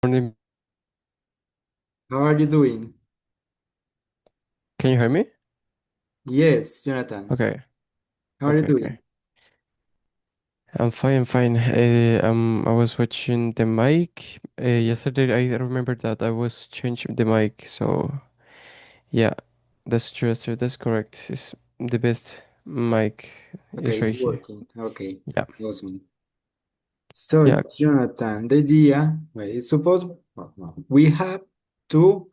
Morning. How are you doing? Can you hear me? Yes, Jonathan. Okay, How are you okay. doing? I'm fine, I'm fine. I was watching the mic. Yesterday I remember that I was changing the mic, so yeah, that's true, that's correct. It's the best mic is Okay, right it's here. working. Okay, Yeah, awesome. So, yeah, Jonathan, the idea, well, it's supposed we have to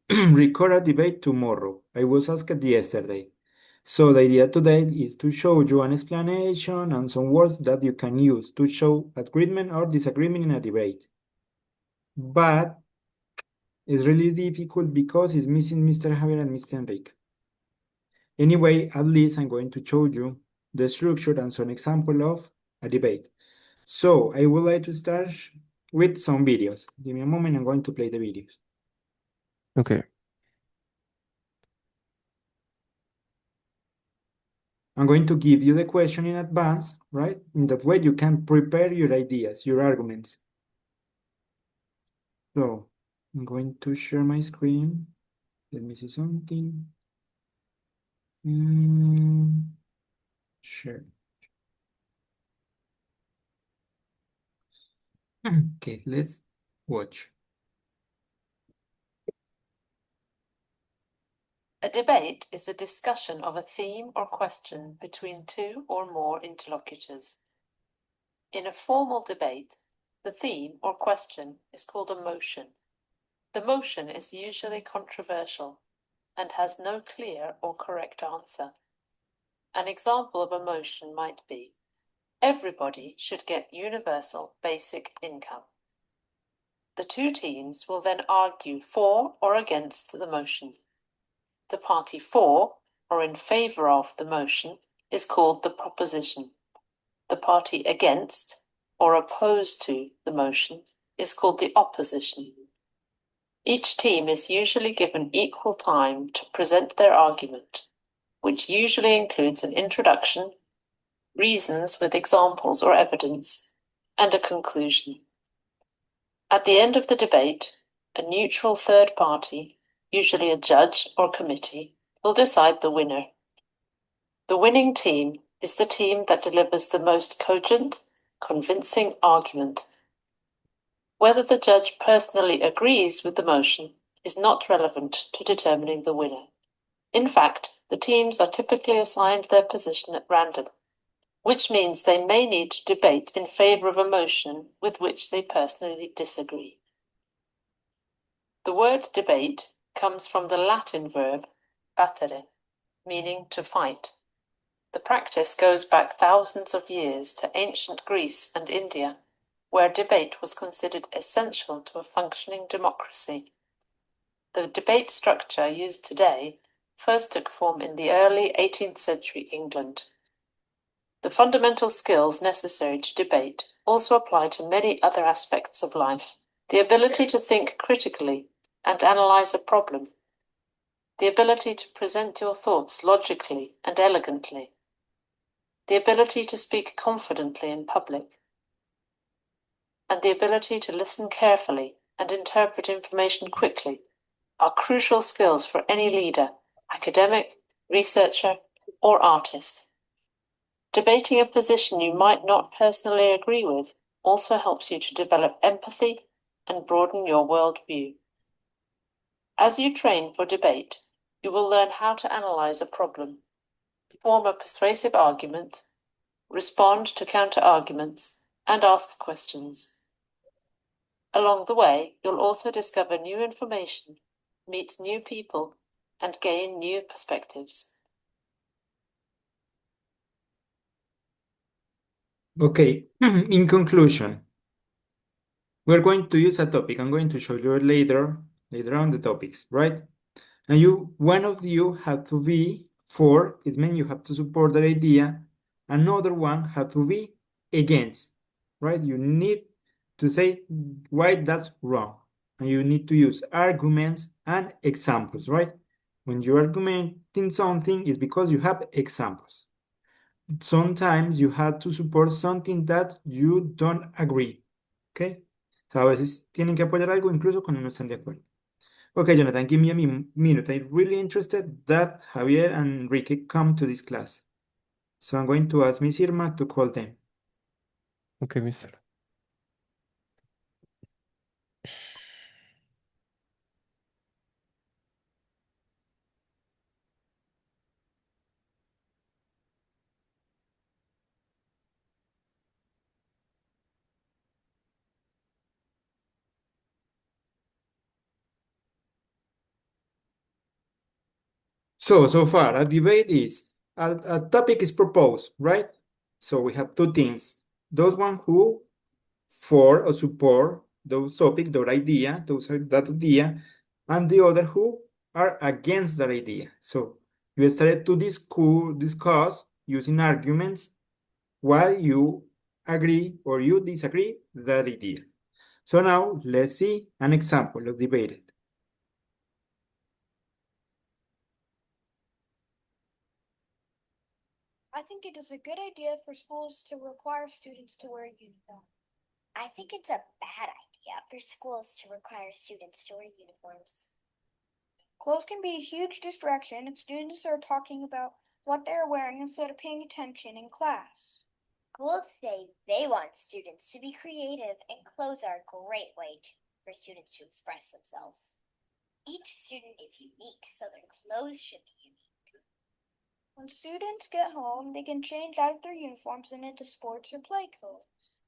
record a debate tomorrow. I was asked yesterday. So the idea today is to show you an explanation and some words that you can use to show agreement or disagreement in a debate. But it's really difficult because it's missing Mr. Javier and Mr. Enrique. Anyway, at least I'm going to show you the structure and some example of a debate. So I would like to start with some videos. Give me a moment, I'm going to play the videos. okay, I'm going to give you the question in advance, right? In that way you can prepare your ideas, your arguments. So I'm going to share my screen. Let me see something. Mm, share. Okay, let's watch. A debate is a discussion of a theme or question between two or more interlocutors. In a formal debate, the theme or question is called a motion. The motion is usually controversial and has no clear or correct answer. An example of a motion might be, everybody should get universal basic income. The two teams will then argue for or against the motion. The party for or in favour of the motion is called the proposition. The party against or opposed to the motion is called the opposition. Each team is usually given equal time to present their argument, which usually includes an introduction, reasons with examples or evidence, and a conclusion. At the end of the debate, a neutral third party, usually a judge or committee, will decide the winner. The winning team is the team that delivers the most cogent, convincing argument. Whether the judge personally agrees with the motion is not relevant to determining the winner. In fact, the teams are typically assigned their position at random, which means they may need to debate in favour of a motion with which they personally disagree. The word debate comes from the Latin verb battere, meaning to fight. The practice goes back thousands of years to ancient Greece and India, where debate was considered essential to a functioning democracy. The debate structure used today first took form in the early 18th century England. The fundamental skills necessary to debate also apply to many other aspects of life. The ability to think critically and analyze a problem. The ability to present your thoughts logically and elegantly. The ability to speak confidently in public. And the ability to listen carefully and interpret information quickly are crucial skills for any leader, academic, researcher, or artist. Debating a position you might not personally agree with also helps you to develop empathy and broaden your worldview. As you train for debate, you will learn how to analyze a problem, form a persuasive argument, respond to counter-arguments, and ask questions. Along the way, you'll also discover new information, meet new people, and gain new perspectives. Okay, in conclusion, we're going to use a topic. I'm going to show you later on the topics, right? And one of you have to be for, it means you have to support that idea. Another one have to be against, right? You need to say why that's wrong. And you need to use arguments and examples, right? When you're argumenting something, it's because you have examples. Sometimes you have to support something that you don't agree, okay? O sea, a veces tienen que apoyar algo incluso cuando no están de acuerdo. Okay, Jonathan, give me a minute. I'm really interested that Javier and Enrique come to this class. So I'm going to ask Miss Irma to call them. Okay, mister. So far, a topic is proposed, right? So we have two things. Those one who for or support those topic, that idea, that idea, and the other who are against that idea. So you started to discuss using arguments why you agree or you disagree that idea. So now let's see an example of debate. I think it is a good idea for schools to require students to wear a uniform. I think it's a bad idea for schools to require students to wear uniforms. Clothes can be a huge distraction if students are talking about what they are wearing instead of paying attention in class. Schools say they want students to be creative, and clothes are a great way for students to express themselves. Each student is unique, so their clothes should be unique. When students get home, they can change out of their uniforms and into sports or play clothes.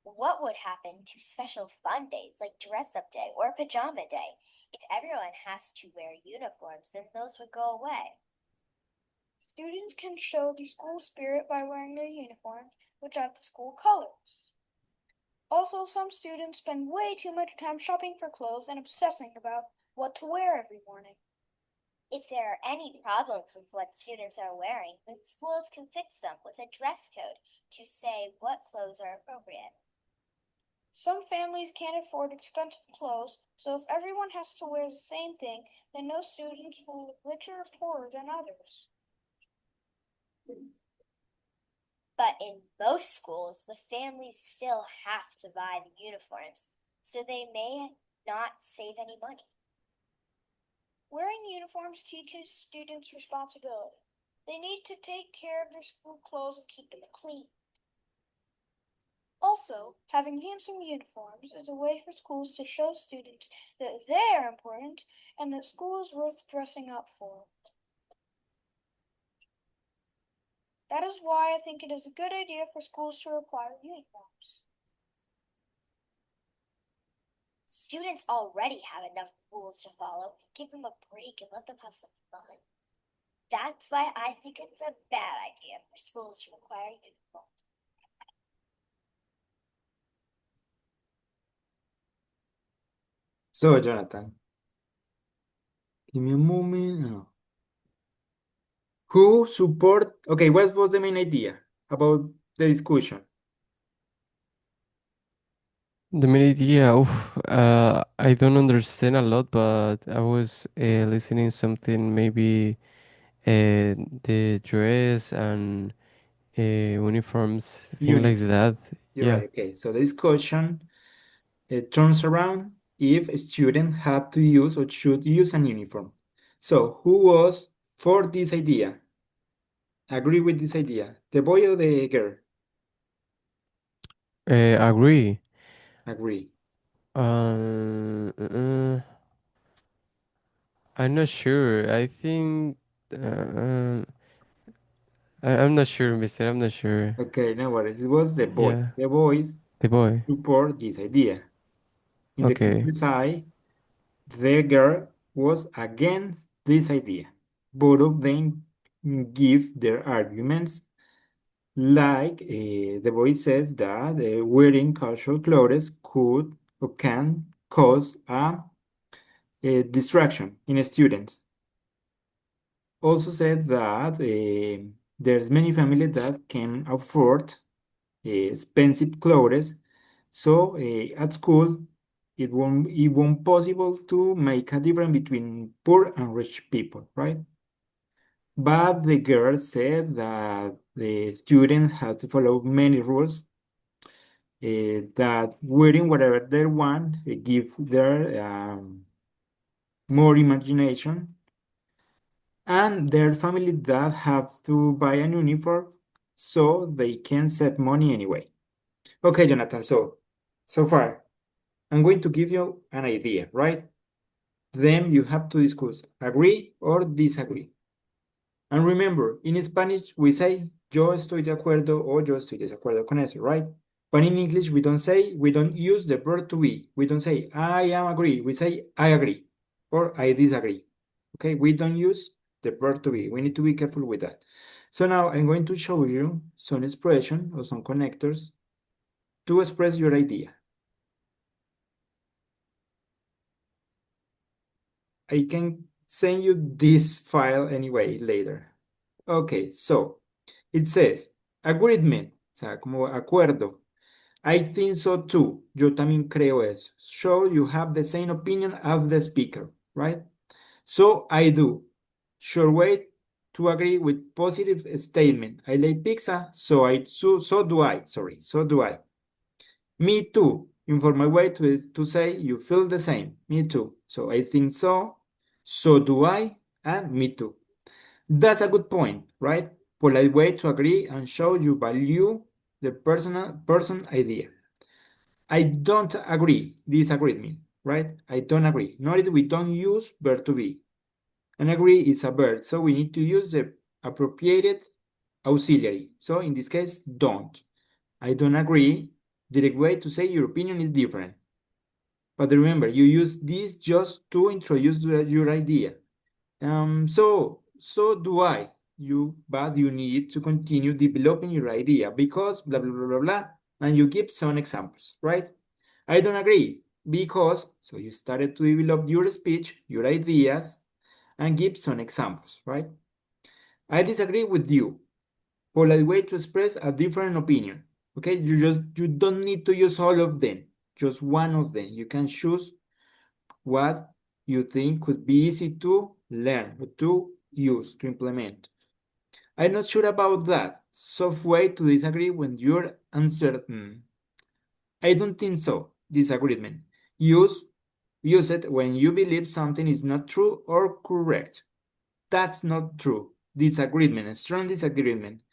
What would happen to special fun days like dress up day or pajama day? If everyone has to wear uniforms, then those would go away. Students can show their school spirit by wearing their uniforms, which are the school colors. Also, some students spend way too much time shopping for clothes and obsessing about what to wear every morning. If there are any problems with what students are wearing, then schools can fix them with a dress code to say what clothes are appropriate. Some families can't afford expensive clothes, so if everyone has to wear the same thing, then no students will look richer or poorer than others. But in most schools, the families still have to buy the uniforms, so they may not save any money. Wearing uniforms teaches students responsibility. They need to take care of their school clothes and keep them clean. Also, having handsome uniforms is a way for schools to show students that they are important and that school is worth dressing up for. That is why I think it is a good idea for schools to require uniforms. Students already have enough rules to follow. Give them a break and let them have some fun. That's why I think it's a bad idea for schools to require uniforms. So, Jonathan, give me a moment. No. Who support? Okay, what was the main idea about the discussion? The main idea, I don't understand a lot, but I was listening something maybe the dress and uniforms, things like Uniform. that. You're Yeah. right. Okay, so the discussion turns around if a student have to use or should use an uniform. So, who was for this idea? Agree with this idea? The boy or the girl? Agree. Agree. I'm not sure. I think I'm not sure, mister. I'm not sure. Okay, no worries. It was the boy. Yeah, The boys the boy. support this idea. In the Okay. countryside, the girl was against this idea. Both of them give their arguments. Like the boy says that wearing casual clothes could or can cause a distraction in students. Also said that there's many families that can afford expensive clothes, so at school it won't possible to make a difference between poor and rich people, right? But the girl said that the students have to follow many rules that wearing whatever they want, give their more imagination, and their family that have to buy an uniform so they can save money anyway. Okay, Jonathan, so far, I'm going to give you an idea, right? Then you have to discuss agree or disagree. And remember, in Spanish, we say yo estoy de acuerdo or yo estoy desacuerdo con eso, right? But in English, we don't use the verb to be. We don't say I am agree. We say I agree or I disagree. Okay, we don't use the verb to be. We need to be careful with that. So now I'm going to show you some expression or some connectors to express your idea. I can send you this file anyway later. Okay, so it says agreement, o sea, como acuerdo. I think so too. Yo también creo eso. So you have the same opinion of the speaker, right? So I do. Sure way to agree with positive statement. I like pizza, so do I. Sorry, so do I. Me too. Informal way to say you feel the same. Me too. So I think so do I, and me too. That's a good point, right? Polite way to agree and show you value the person idea. I don't agree. Disagree with me, right? I don't agree. Notice we don't use verb to be. And agree is a verb, so we need to use the appropriate auxiliary. So in this case, don't. I don't agree. Direct way to say your opinion is different. But remember, you use this just to introduce your idea. So do I. But you need to continue developing your idea because blah, blah, blah, blah, blah. And you give some examples, right? I don't agree because, so you started to develop your speech, your ideas, and give some examples, right? I disagree with you. Polite way to express a different opinion. Okay, you don't need to use all of them, just one of them. You can choose what you think could be easy to learn, to use, to implement. I'm not sure about that. Soft way to disagree when you're uncertain. I don't think so. Disagreement. Use it when you believe something is not true or correct. That's not true. Disagreement, a strong disagreement.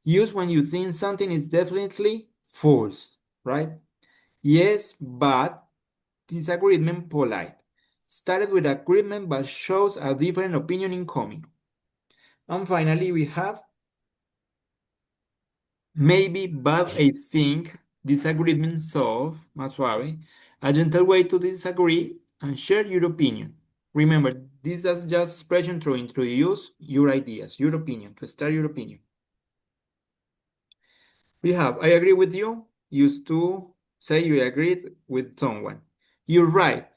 Use when you think something is definitely false, right? Yes, but disagreement polite. Started with agreement but shows a different opinion incoming. And finally, we have maybe, but I think, disagreement solve, más suave, a gentle way to disagree and share your opinion. Remember, this is just expression to introduce your ideas, your opinion, to start your opinion. We have, I agree with you, used to say you agreed with someone. You're right,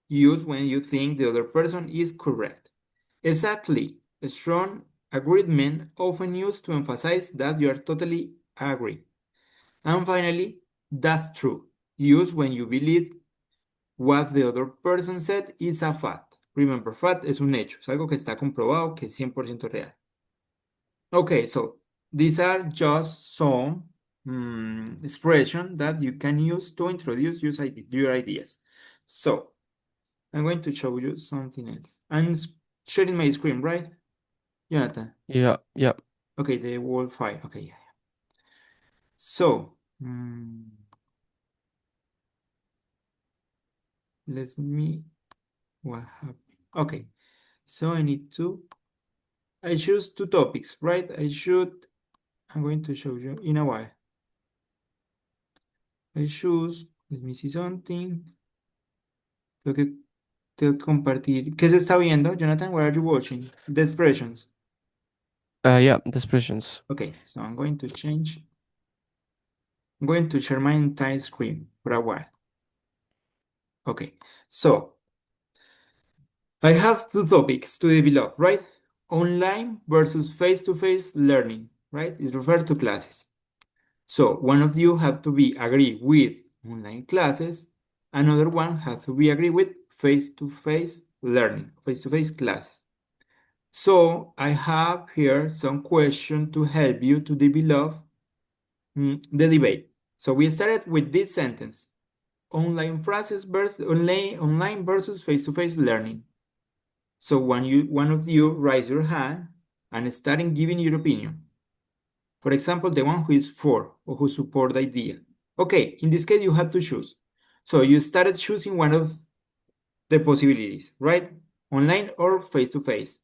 use when you think the other person is correct. Exactly, a strong agreement often used to emphasize that you are totally agree. And finally, that's true, used when you believe what the other person said is a fact. Remember, fact es un hecho, es algo que está comprobado, que es 100% real. Okay, so these are just some expressions that you can use to introduce your ideas. So I'm going to show you something else. I'm sharing my screen, right, Jonathan? Yeah, yeah. Okay, the whole file. Okay, yeah. So let me. What happened? Okay, so I choose two topics, right? I'm going to show you in a while. I choose, let me see something. Tengo que compartir. ¿Qué se está viendo, Jonathan? What are you watching? The expressions. Yeah, the expressions. Okay, so I'm going to share my entire screen for a while. Okay, so I have two topics to develop, right? Online versus face-to-face learning, right? It refers to classes. So one of you have to be agree with online classes, another one has to be agree with face-to-face learning, face-to-face classes. So I have here some questions to help you to develop the debate. So we started with this sentence. Online versus face-to-face learning. So one of you raise your hand and starting giving your opinion. For example, the one who is for or who support the idea. Okay, in this case, you had to choose. So you started choosing one of the possibilities, right? Online or face to face.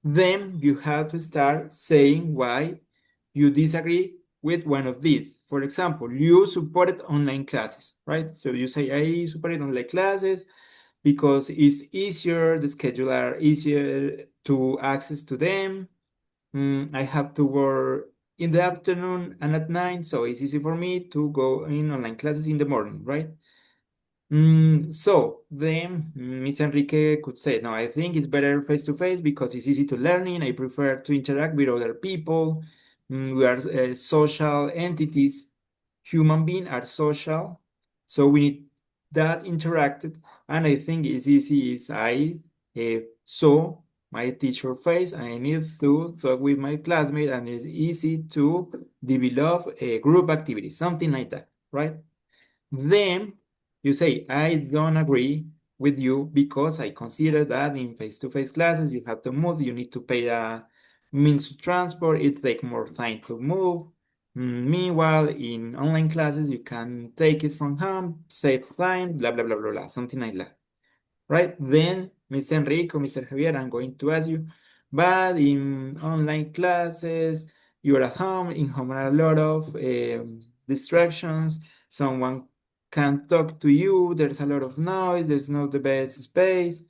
Then you have to start saying why you disagree with one of these. For example, you supported online classes, right? So you say, I supported online classes because it's easier, the schedule are easier to access to them. I have to work in the afternoon and at night, so it's easy for me to go in online classes in the morning, right? So then Miss Enrique could say, no, I think it's better face to face because it's easy to learning. I prefer to interact with other people. We are social entities. Human beings are social, so we need that interacted. And I think it's easy is I saw my teacher face. I need to talk with my classmate, and it's easy to develop a group activity, something like that, right? Then you say, I don't agree with you because I consider that in face-to-face classes, you have to move, you need to pay a means of transport, it takes more time to move. Meanwhile, in online classes, you can take it from home, save time, blah, blah, blah, blah, blah, something like that, right? Then, Mr. Enrico, Mr. Javier, I'm going to ask you, but in online classes, you're at home, in home are a lot of distractions, someone can talk to you, there's a lot of noise, there's not the best space.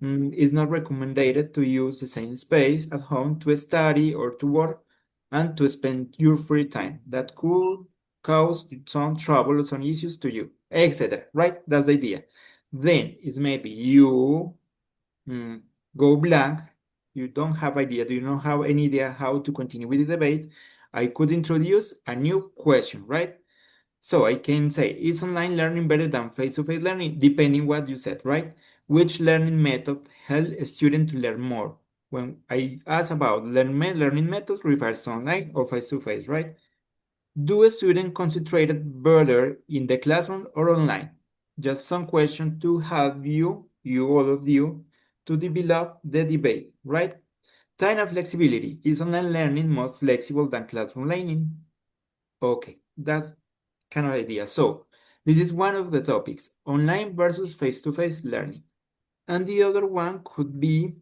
It's not recommended to use the same space at home to study or to work and to spend your free time. That could cause some trouble or some issues to you, etc. Right? That's the idea. Then it's maybe you mm, go blank. You don't have idea. Do you not have any idea how to continue with the debate? I could introduce a new question, right? So I can say, is online learning better than face-to-face learning? Depending what you said, right? Which learning method help a student to learn more? When I ask about learning methods refers to online or face-to-face, right? Do a student concentrated better in the classroom or online? Just some question to help all of you, to develop the debate, right? Time and flexibility. Is online learning more flexible than classroom learning? Okay, that's kind of idea. So this is one of the topics, online versus face-to-face learning. And the other one could be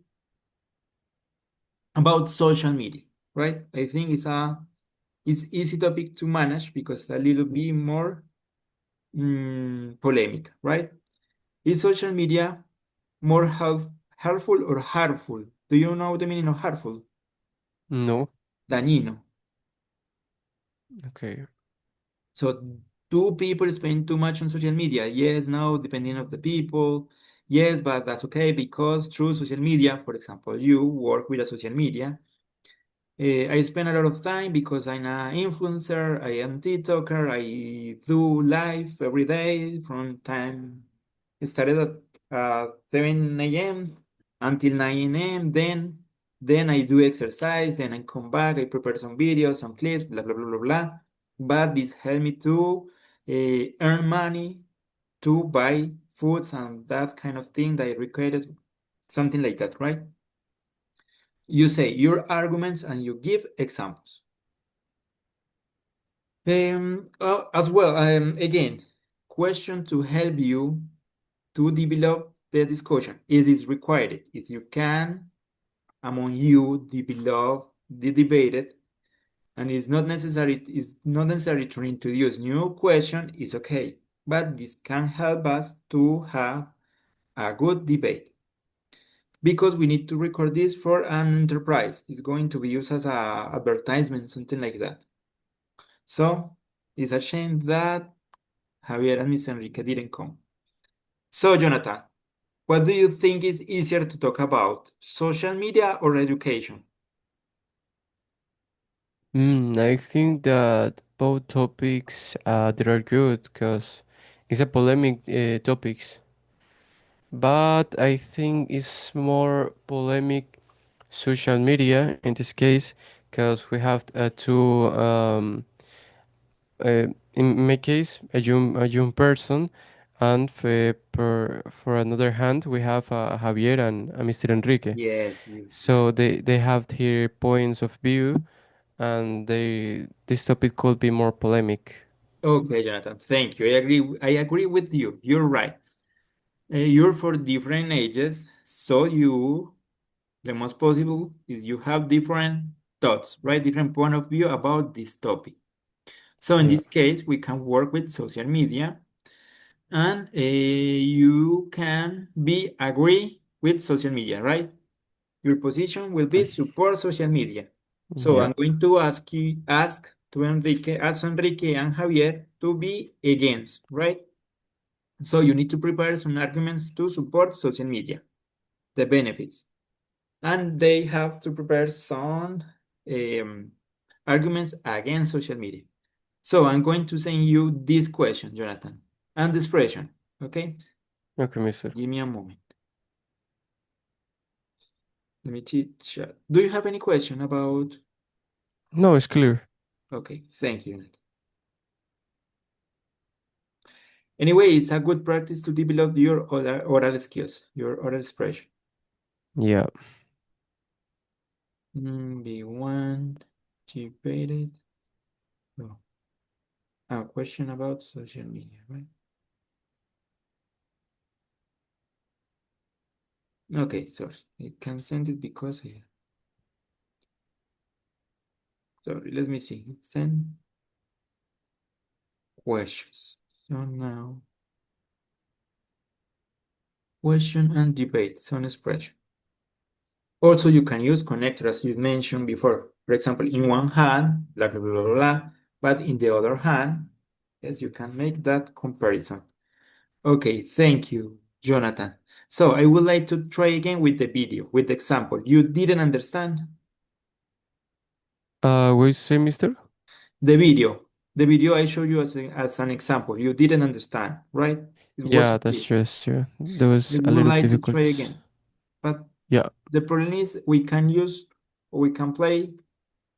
about social media, right? I think it's easy topic to manage because it's a little bit more polemic, right? Is social media more helpful or harmful? Do you know the meaning of harmful? No. Dañino. Okay. So do people spend too much on social media? Yes, no, depending on the people. Yes, but that's okay because through social media, for example, you work with a social media. I spend a lot of time because I'm an influencer, I am TikToker, I do live every day from time started at 7 a.m. until 9 a.m. Then I do exercise, then I come back, I prepare some videos, some clips, blah blah blah blah blah. But this helped me to earn money to buy foods and that kind of thing that I required, something like that, right? You say your arguments and you give examples. As well, again, question to help you to develop the discussion. It is required. If you can, among you, develop the debate, and it's not necessary to introduce new question, is okay. But this can help us to have a good debate. Because we need to record this for an enterprise. It's going to be used as a advertisement, something like that. So it's a shame that Javier and Miss Enrique didn't come. So, Jonathan, what do you think is easier to talk about, social media or education? I think that both topics they are good because it's a polemic topics, but I think it's more polemic social media in this case because we have to in my case, a young person, and for another hand, we have Javier and Mr. Enrique. Yes, you. So they have here points of view, and this topic could be more polemic. Okay, Jonathan, thank you. I agree with you. You're right. You're for different ages, so the most possible is you have different thoughts, right? Different point of view about this topic. So in Yeah. this case, we can work with social media, and you can be agree with social media, right? Your position will be support social media. So Yeah. I'm going to ask Enrique and Javier to be against, right? So you need to prepare some arguments to support social media, the benefits. And they have to prepare some um, arguments against social media. So I'm going to send you this question, Jonathan, and the expression, okay? Okay, mister. Give me a moment. Let me chat. Do you have any question about? No, it's clear. Okay, thank you, Jonathan. Anyway, it's a good practice to develop your oral skills, your oral expression. Yeah. B1, debated. No. A question about social media, right? Okay, sorry. I can send it because sorry, let me see. Send questions. So now, question and debate, some expression. Also, you can use connector as you mentioned before. For example, in one hand, blah, blah, blah, blah, blah, but in the other hand, yes, you can make that comparison. Okay, thank you, Jonathan. So I would like to try again with the video, with the example. You didn't understand What you say, mister? the video. The video I showed you as an example. You didn't understand, right? It Yeah, wasn't that's clear. true. That's true. There was I a would little like to try difficulties. again. But Yeah. the problem is we can play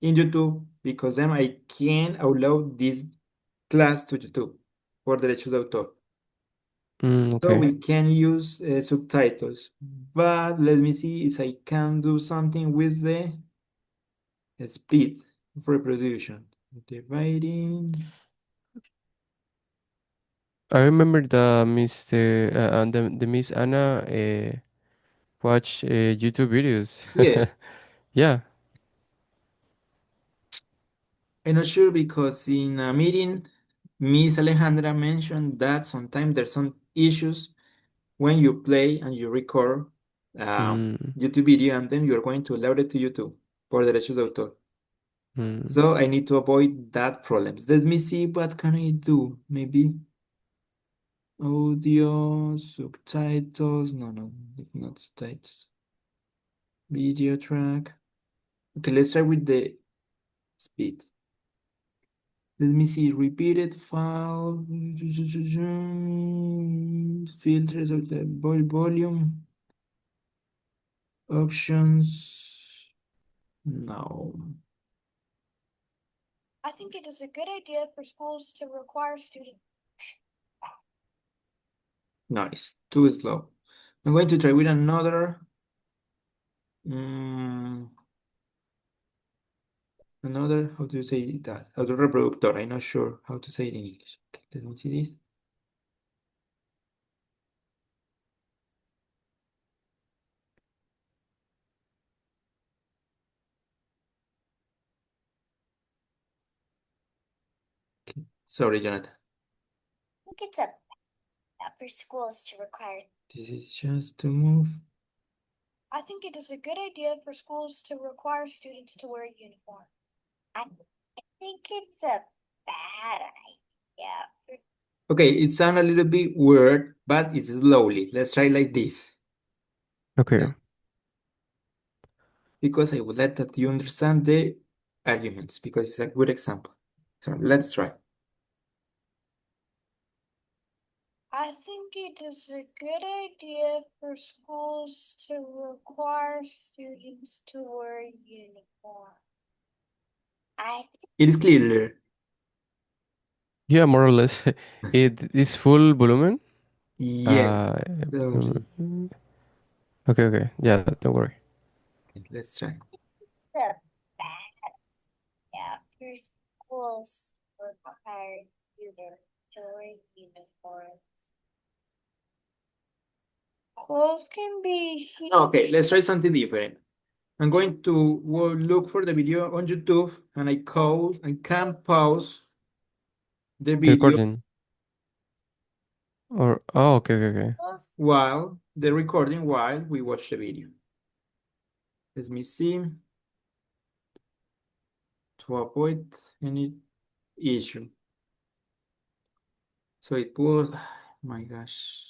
in YouTube because then I can upload this class to YouTube por derechos de autor. So Okay. we can use subtitles. But let me see if I can do something with the speed of reproduction. Dividing. I remember the Mr. And the Miss Anna watch YouTube videos. Yes, Yeah. I'm not sure because in a meeting, Miss Alejandra mentioned that sometimes there's some issues when you play and you record Mm, YouTube video and then you're going to upload it to YouTube por derechos de autor. mm. So I need to avoid that problem. Let me see what can I do. Maybe audio, subtitles. No, not subtitles. Video track. Okay, let's try with the speed. Let me see. Repeated file. Filters of the volume. Options. No. I think it is a good idea for schools to require students. No, it's too slow. I'm going to try with another. Another, how do you say that? Auto reproductor. I'm not sure how to say it in English. Okay, let me see this. Okay. Sorry, Jonathan. I think it's a for schools to require. This is just to move. I think it is a good idea for schools to require students to wear a uniform. I think it's a bad idea. Okay, it sounds a little bit weird, but it's slowly. Let's try like this. Okay. Yeah. Because I would like that you understand the arguments, because it's a good example. So let's try. I think it is a good idea for schools to require students to wear a uniform. I It is clearer. Yeah, more or less. It is full volume. Yes. Uh, So okay, okay. Yeah, don't worry. let's try. The bad after schools require you to wear uniforms. Clothes can be Okay, let's try something different. I'm going to look for the video on YouTube and I can pause the The video recording. Or oh, okay, okay, okay. while the recording while we watch the video. Let me see to avoid any issue. So it was, my gosh.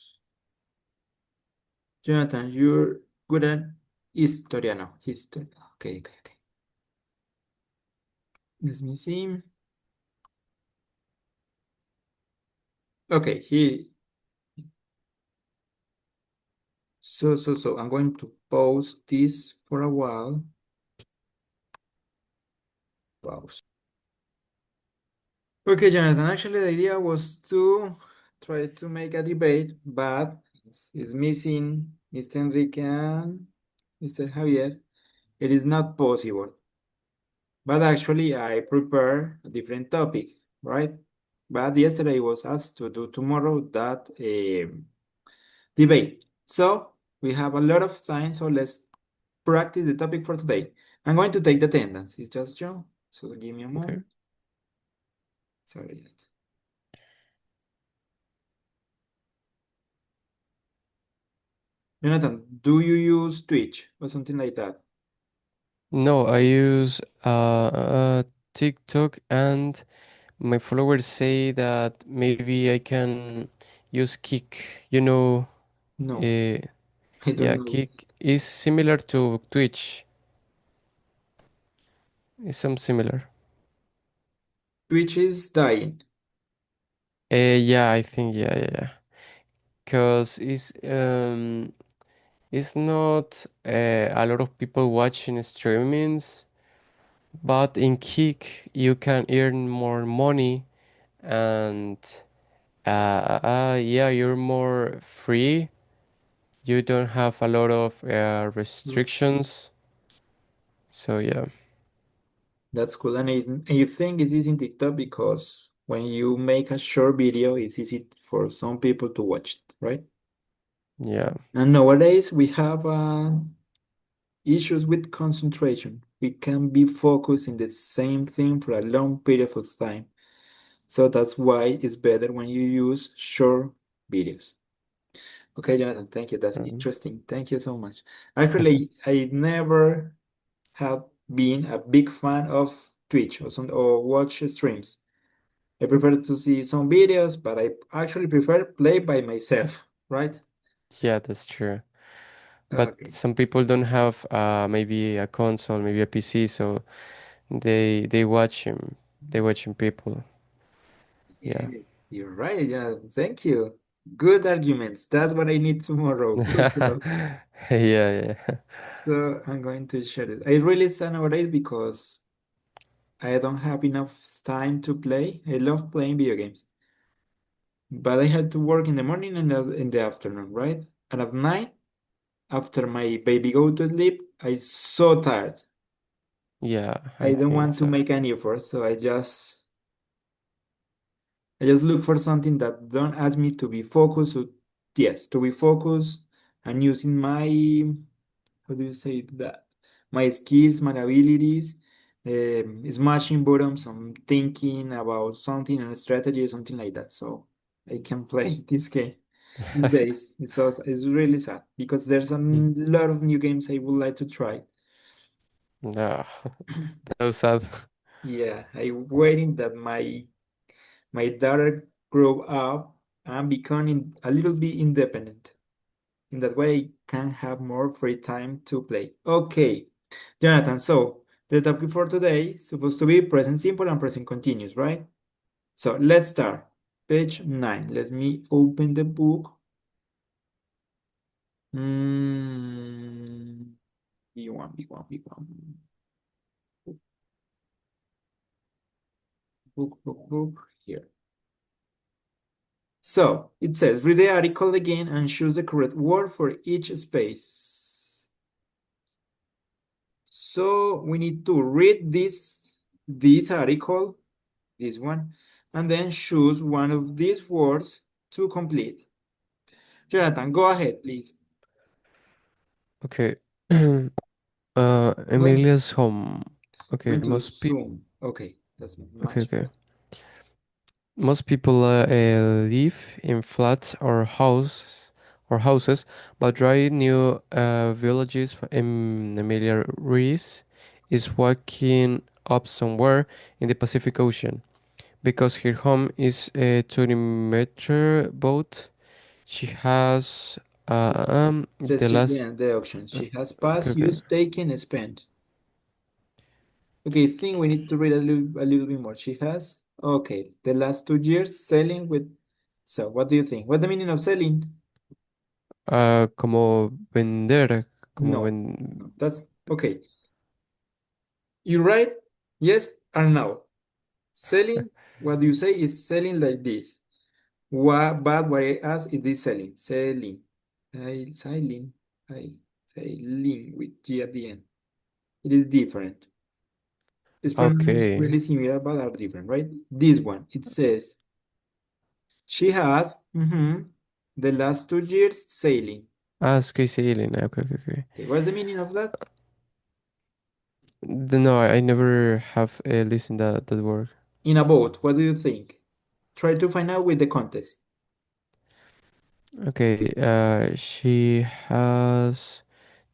Jonathan, you're good at historiano. History. Okay, okay, okay. Let me see. Okay, here. So I'm going to pause this for a while. Pause. Okay, Jonathan, actually the idea was to try to make a debate, but it's missing Mr. Enrique and Mr. Javier. It is not possible. But actually I prepare a different topic, right? But yesterday I was asked to do tomorrow that debate. So we have a lot of time, so let's practice the topic for today. I'm going to take the attendance. It's just Joe, so give me a Okay. moment. Sorry. Jonathan, do you use Twitch or something like that? No, I use TikTok, and my followers say that maybe I can use Kick. No, Uh, I don't yeah, know. Kick is similar to Twitch. It's some similar. Twitch is dying. Yeah, I think yeah. Cause it's not a lot of people watching streamings, but in Kick you can earn more money, and yeah, you're more free. You don't have a lot of Mm, restrictions. So yeah, that's cool. And I think it's easy in TikTok because when you make a short video, it's easy for some people to watch it, right? yeah, And nowadays we have issues with concentration. We can be focused in the same thing for a long period of time. So that's why it's better when you use short videos. Okay, Jonathan, thank you. That's um, interesting. Thank you so much. Actually, I never have been a big fan of Twitch or watch streams. I prefer to see some videos, but I actually prefer play by myself, right? yeah, that's true. But Okay. some people don't have maybe a console, maybe a PC, so they watch him. They watching people. Yeah. Yes, you're right, Jonathan. Thank you. Good arguments. That's what I need tomorrow. Good job. Yeah, yeah. So I'm going to share this. I really sad nowadays because I don't have enough time to play. I love playing video games, but I had to work in the morning and in the afternoon, right? And at night, after my baby go to sleep, I so tired. Yeah, I I don't think want to so. make any effort, so I just look for something that don't ask me to be focused. So, yes, to be focused and using my, how do you say that? My skills, my abilities, smashing buttons, I'm thinking about something and a strategy or something like that. So I can play this game these days. It's really sad because there's a Mm. lot of new games I would like to try. No, that was sad. Yeah, I'm waiting that my daughter grow up and becoming a little bit independent. In that way, I can have more free time to play. Okay, Jonathan, so the topic for today is supposed to be present simple and present continuous, right? So let's start. Page 9. Let me open the book. Mm, B1, B1, B1. Book, book, book. Here. So it says, read the article again and choose the correct word for each space. So we need to read this article, this one, and then choose one of these words to complete. Jonathan, go ahead, please. Okay. Going, Emilia's home. Okay, going to Zoom. Okay, that's okay, much okay. better. Most people live in flats or houses, but trying new villages in Emilia Reese is walking up somewhere in the Pacific Ocean. Because her home is a 20-meter boat, she has Let's the check last. the options. Uh, She has okay, passed, okay. used, taken, spent. Okay, I think we need to read a little bit more. She has, okay, the last 2 years selling with. So, what do you think? What's the meaning of selling? Como vender, como No, ven. no, that's okay. You right? Yes or no? Selling, what you say is selling like this. What I ask is this selling? Selling. Selling. Selling with G at the end. It is different. It's pronounced Okay. really similar, but are different, right? This one, it says, she has the last 2 years sailing. Ah, es que dice Elena. Okay, okay, okay. Okay, what's the meaning of that? No, I never have listened that word. In a boat, what do you think? Try to find out with the context. Okay, she has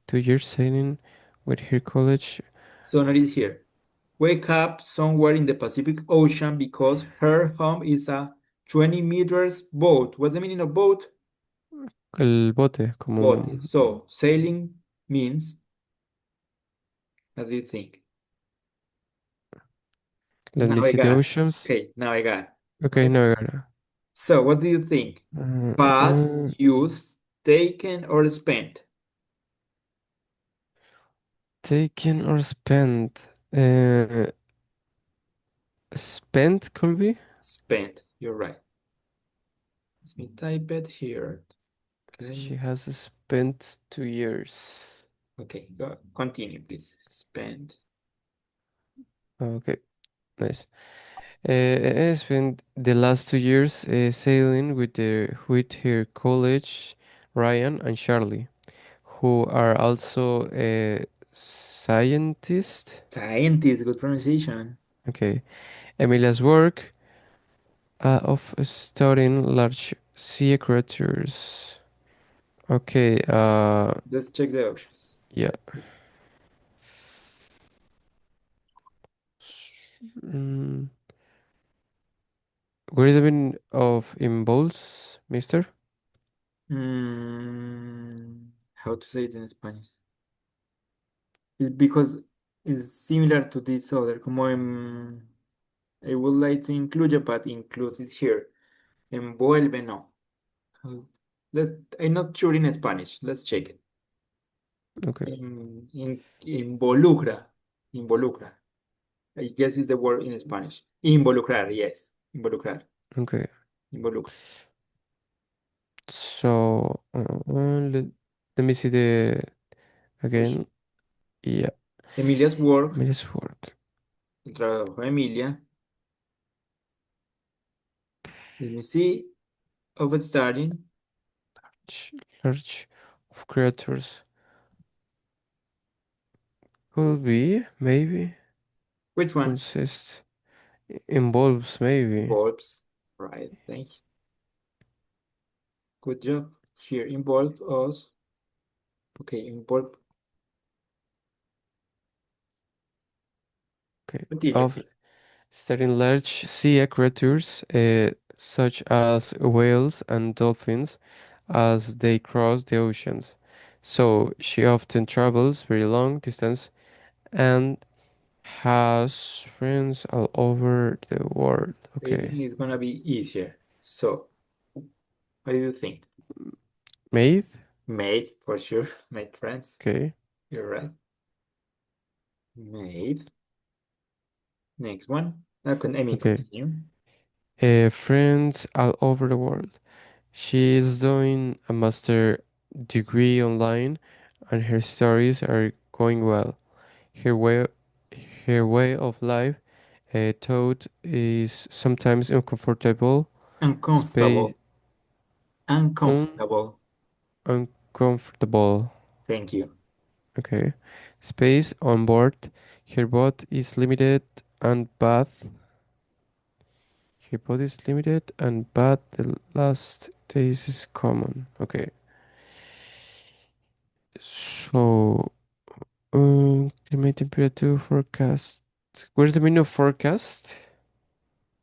2 years sailing with her college. Sonar is here. Wake up somewhere in the Pacific Ocean because her home is a 20 meters boat. What's the meaning of boat? El bote, como Boat. So sailing means, what do you think? let me see the Navegar. oceans. Okay, navegar. Okay, Right? no. So what do you think? Pass, Uh, used, taken, or spent? taken or spent. Spent could be. Spent. You're right. Let me type it here. She Okay. has spent 2 years. Okay, go continue, please. Spent. Okay, nice. I spent the last 2 years sailing with her college, Ryan and Charlie, who are also scientists. Scientist, good pronunciation. Okay, Emilia's work of studying large sea creatures. Okay, Let's check the options. yeah. Mm, where is the meaning of involves, mister? How to say it in Spanish? It's because it's similar to this other. Como I would like to include it, but includes it here. Envuelve, no. Let's, I'm not sure in Spanish. Let's check it. Okay, Involucra. Involucra. I guess is the word in Spanish. Involucrar, yes. Involucrar. okay. Involucra. So, let me see the Push. again. Yeah, Emilia's work, Emilia's work. el trabajo de Emilia. Let me see. Of starting. Large of creatures. Could be, maybe. Which one? Consist. Involves, maybe. Involves. Right. Thank you. Good job. Here involve us. Okay, involve. Okay. Continue, Of please. studying large sea creatures, such as whales and dolphins, as they cross the oceans. So she often travels very long distance and has friends all over the world. I think Okay. it's gonna be easier. So, what do you think? Made? Made for sure. Made friends. Okay. You're right. Made. Next one. I mean, Okay. continue. friends all over the world. She is doing a master degree online, and her stories are going well. Her way, her way of life, thought is sometimes uncomfortable, space, Uncomfortable. un, Uncomfortable. uncomfortable. Thank you. Okay, space on board. Her boat is limited and bad. Her boat is limited and bad. The last days is common. Okay, so. Climate temperature forecast. Where's the meaning of forecast?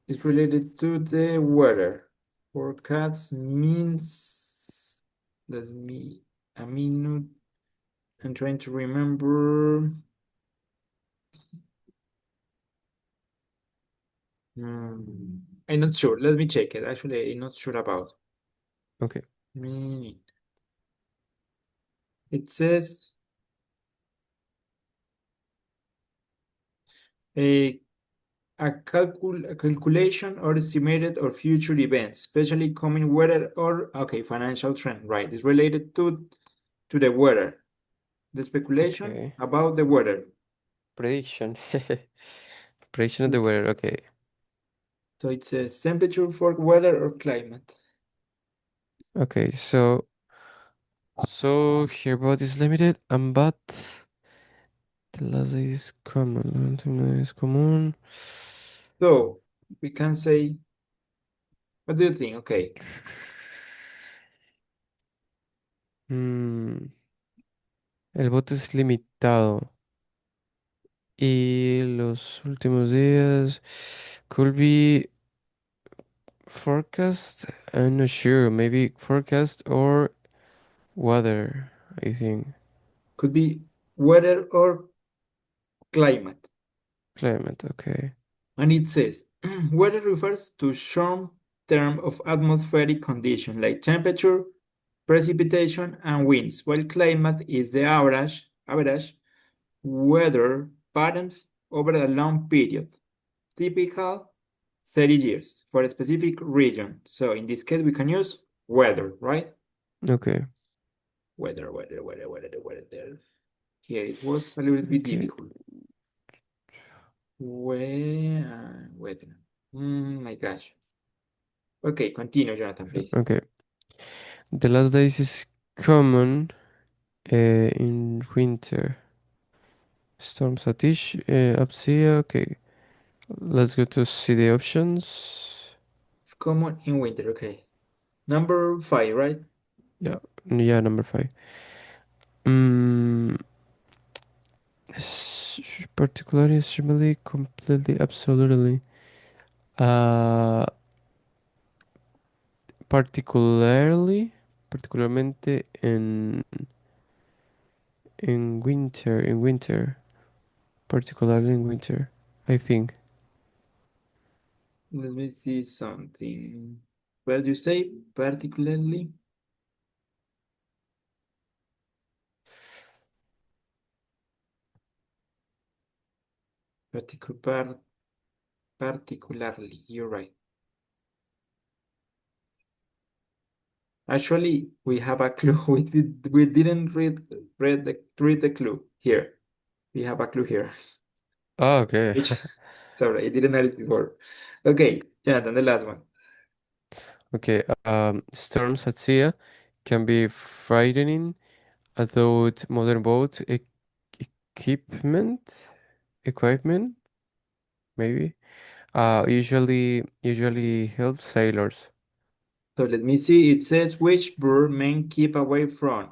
It's related to the weather. Forecast means, let me, a minute. I'm trying to remember. I'm not sure. Let me check it. Actually, I'm not sure about. Okay. Minute. It says a a calculation or estimated or future events, especially coming weather or okay, financial trend, right? It's related to the weather, the speculation Okay. about the weather. Prediction. Prediction of the weather. Okay. So it says temperature for weather or climate. Okay. So here boat is limited and but the last day is common. La última es común. So we can say, what do you think? Okay, Mm, el bote es limitado. Y los últimos días could be forecast. I'm not sure. Maybe forecast or weather, I think. could be weather or climate. Climate, okay. And it says, weather refers to short term of atmospheric conditions like temperature, precipitation, and winds, while climate is the average weather patterns over a long period, typical 30 years for a specific region. So in this case, we can use weather, right? Okay. Weather. Here it was a little bit Okay. difficult. Weather. My gosh. Okay, continue, Jonathan, please. Okay. The last days is common in winter. Storms at ish, up here. Okay. Let's go to see the options. It's common in winter, okay. Number five, right? Yeah. Yeah, number five. Mm, particularly, extremely, completely, absolutely. Uh, particularmente in winter, particularly in winter, I think. Let me see something. What do you say? Particularly? Particular, particularly, you're right. Actually, we have a clue. We didn't read the clue here. We have a clue here. Oh, okay. Which, sorry, I didn't know it before. Okay, Jonathan, the last one. Okay, storms at sea can be frightening, although modern boat equipment, equipment, maybe, usually help sailors. So let me see. It says which bird men keep away from.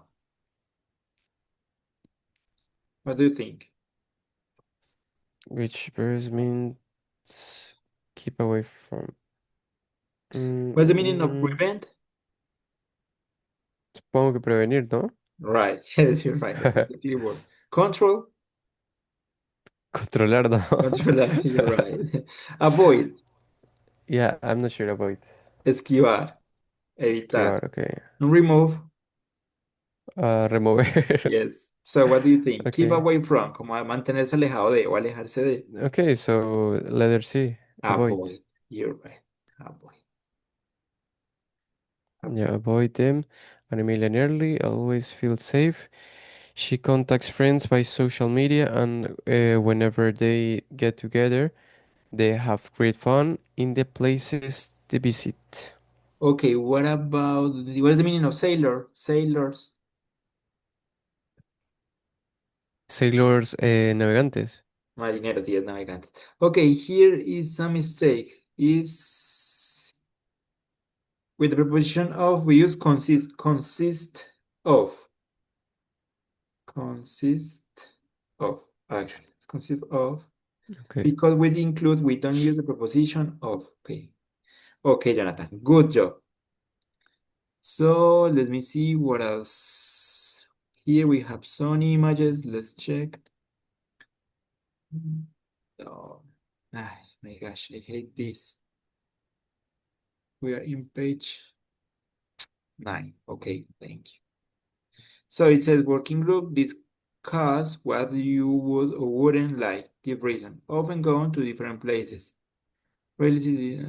What do you think? Which birds means keep away from. What's the meaning of Mm. prevent? Supongo que prevenir, ¿no? Right. Yes, you're right. That's the key word. Control. Controlar, ¿no? Controlar. You're right. Avoid. Yeah, I'm not sure about Esquivar. Evitar. esquivar, okay. Remove. Remover. Yes. So what do you think? Keep Okay. away from, como a mantenerse alejado de o alejarse de. Okay, so letter C, avoid. Avoid. You're right. Avoid. Yeah, avoid them. And Emilia Nearly always feels safe. She contacts friends by social media, and whenever they get together, they have great fun in the places they visit. Okay, what about what is the meaning of sailor? Sailors, Sailors, navegantes. marineros, yes, navegantes. Okay, here is a mistake. Is with the preposition of we use of. Consist of. Actually, it's consist of. Okay. Because with include, we don't use the preposition of. Okay. Okay, Jonathan. Good job. So let me see what else. Here we have some images. Let's check. Oh, my gosh, I hate this. We are in page 9. Okay, thank you. So it says working group discuss what you would or wouldn't like. Give reason. Often going to different places. Really,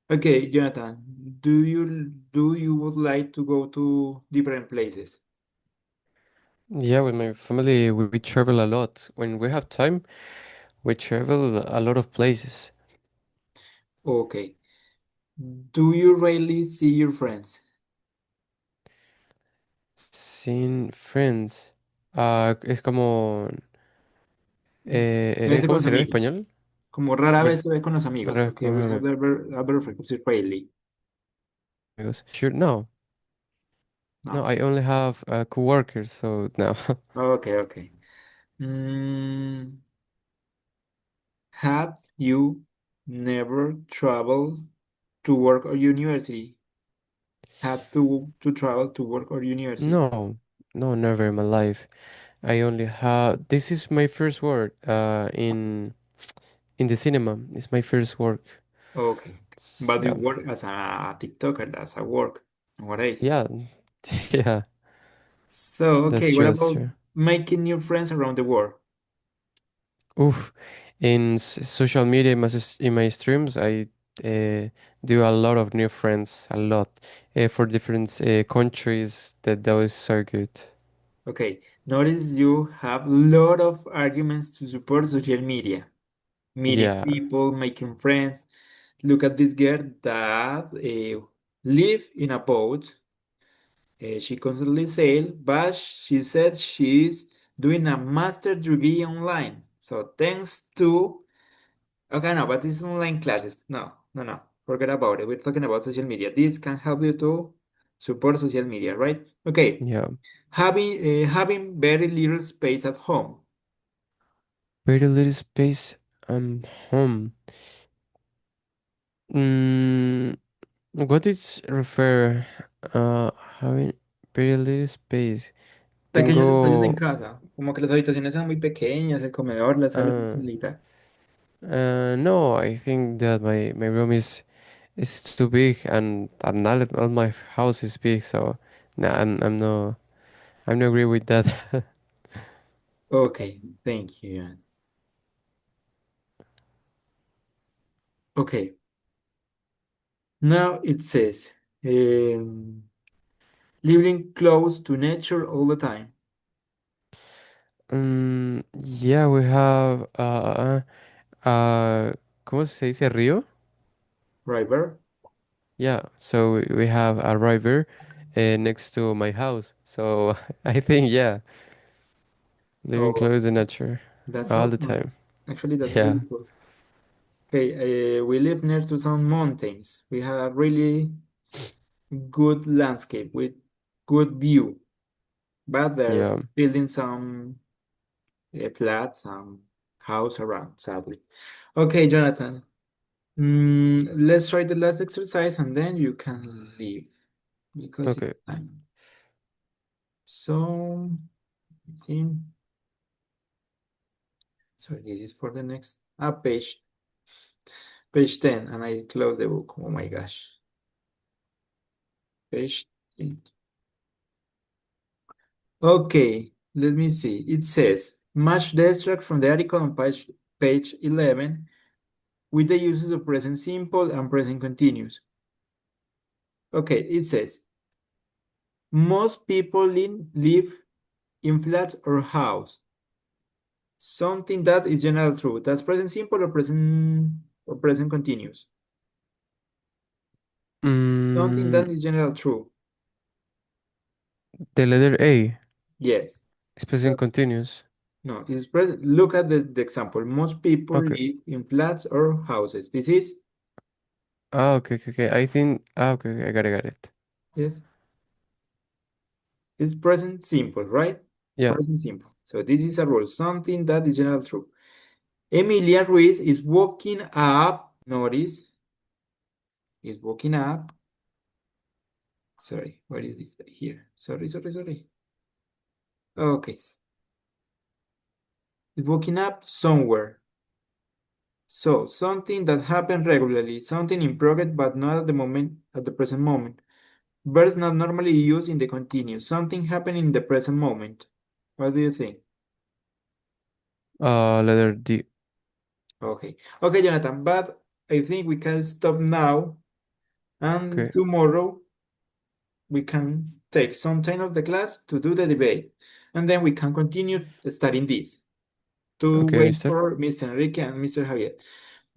okay, Jonathan. Do you would like to go to different places? Yeah, with my family, we travel a lot. When we have time, we travel a lot of places. Okay. Do you really see your friends? Sin friends. Es como... Verse con ¿cómo los sería en amigos. español? Como rara vez Vers- se ve con los amigos, Rara vez porque con we los have the adverb frequency rarely. amigos. Sure, no. No, No. I only have coworkers, so no. Okay, okay. Mm, have you never traveled to work or university? Have to travel to work or university? No, no, never in my life. I only have. This is my first work. In the cinema. It's my first work. Okay. But you Yeah, work as a TikToker, that's a work nowadays. yeah, yeah. So, That's okay, what true. That's about true. making new friends around the world? Oof. In social media, in my streams, I do a lot of new friends, a lot, for different countries. That was so good. Okay, notice you have a lot of arguments to support social media. Meeting Yeah, people, making friends. Look at this girl that live in a boat. She constantly sail, but she said she's doing a master degree online. So thanks to okay, no, but this is online classes. No, no, no. Forget about it. We're talking about social media. This can help you to support social media, right? Okay. yeah. Having very little space at home. Very little space. I'm home. Mm, what is refer? Uh, Having very little space. Pequeños espacios en Tengo. casa. Como que las habitaciones son muy pequeñas, el comedor, la sala, la Uh, salita. no, I think that my room is too big, and not all my house is big, so no, I'm not agree with that. Okay, thank you. Jan. Okay, now it says living close to nature all the time. Yeah, we have ¿cómo se dice río? River. Yeah, so we have a river next to my house. So I think yeah, living Oh, close to nature that's all the awesome. time. Actually, that's Yeah, really cool. Okay, we live near to some mountains. We have a really good landscape with good view, but they're yeah. building some flats, some house around, sadly. Okay, Jonathan. Let's try the last exercise and then you can leave because Okay. it's time. So, I think, so this is for the next page 10, and I close the book. Oh my gosh. Page 8. Okay, let me see. It says, match the extract from the article on page 11, with the uses of present simple and present continuous. Okay, it says, most people live in flats or house. Something that is general true. That's present simple or present continuous. Something that Mm, is general true. the letter A Yes. is present continuous. No, it's present. Look at the example. Most people Okay. live in flats or houses. This is, Okay, okay, okay. I think. Okay, okay, I got it. yes, it's present simple, right? Yeah. Present simple. So this is a rule, something that is general true. Emilia Ruiz is walking up. Notice, is walking up. Sorry, where is this? Here. Sorry. Okay. Is walking up somewhere. So, something that happened regularly, something in progress but not at the moment, at the present moment. Verbs not normally used in the continuous. Something happening in the present moment. What do you think? Letter D. Okay. Okay, Jonathan, but I think we can stop now, and Okay. tomorrow we can take some time of the class to do the debate, and then we can continue studying this to Okay, wait mister. for Mr. Enrique and Mr. Javier.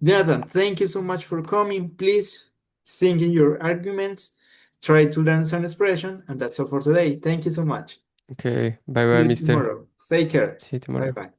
Jonathan, thank you so much for coming. Please think in your arguments, try to learn some expression, and that's all for today. Thank you so much. Okay. Bye See bye, you mister. tomorrow. Take care. See you Bye tomorrow. bye.